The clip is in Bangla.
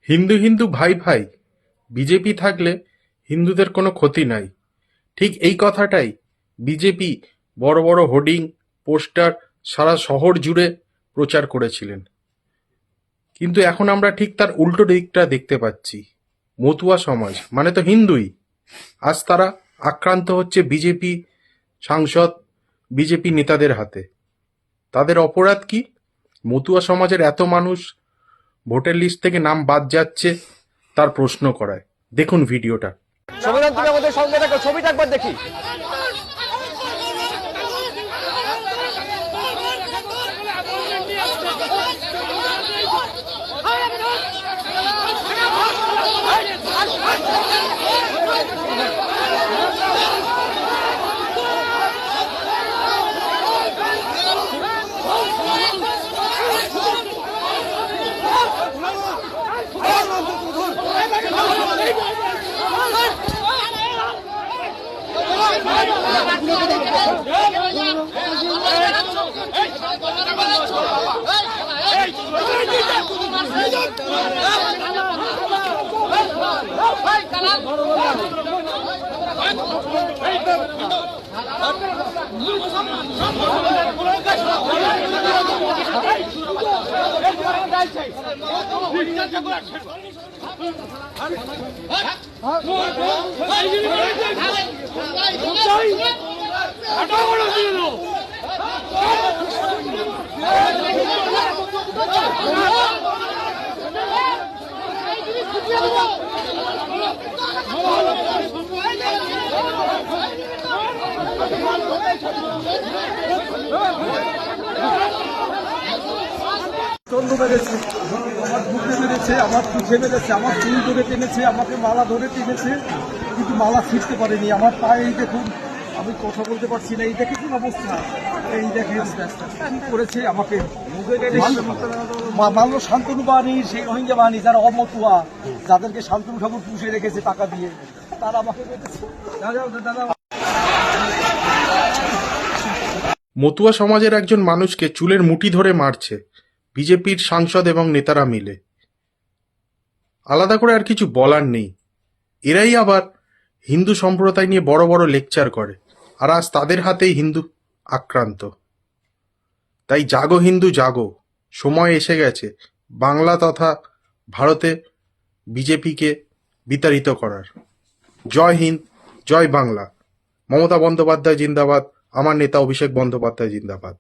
হিন্দু হিন্দু ভাই ভাই, বিজেপি থাকলে হিন্দুদের কোনো ক্ষতি নাই। ঠিক এই কথাটাই বিজেপি বড় বড় হোর্ডিং, পোস্টার সারা শহর জুড়ে প্রচার করেছিলেন। কিন্তু এখন আমরা ঠিক তার উল্টো দিকটা দেখতে পাচ্ছি। মতুয়া সমাজ মানে তো হিন্দুই, আজ তারা আক্রান্ত হচ্ছে বিজেপি সাংসদ, বিজেপি নেতাদের হাতে। তাদের অপরাধ কি? মতুয়া সমাজের এত মানুষ ভোটার লিস্ট থেকে নাম বাদ যাচ্ছে, তার প্রশ্ন করায়। দেখুন ভিডিওটা। সংবিধান, তুমি আমাদের সঙ্গে থাকো, ছবিটা একবার দেখি। চন্দ্র মেরেছে, আমার বুকে মেরেছে, আমার পিঠে মেরেছে, আমার চুল ধরে টেনেছে, আমাকে মালা ধরে টেনেছে, কিন্তু মালা ছিঁড়তে পারেনি। আমার পায়ে এই দেখুন, আমি কথা বলতে পারছি না, এই দেখে কোন অবস্থা, এই দেখে কি করেছে আমাকে। মানলো শান্তনু বাহিনী, সেই রোহিঙ্গা বাহিনী যারা অমতুয়া, যাদেরকে শান্তনু ঠাকুর পুষে রেখেছে টাকা দিয়ে, তারা আমাকে মেরেছে। দাদা মতুয়া সমাজের একজন মানুষকে চুলের মুঠি ধরে মারছে বিজেপির সাংসদ এবং নেতারা মিলে। আলাদা করে আর কিছু বলার নেই। এরাই আবার হিন্দু সম্প্রদায় নিয়ে বড় বড় লেকচার করে, আর আজ তাদের হাতেই হিন্দু আক্রান্ত। তাই জাগো হিন্দু জাগো, সময় এসে গেছে বাংলা তথা ভারতে বিজেপিকে বিতাড়িত করার। জয় হিন্দ, জয় বাংলা। মমতা বন্দ্যোপাধ্যায় জিন্দাবাদ, আমার নেতা অভিষেক বন্দ্যোপাধ্যায় জিন্দাবাদ।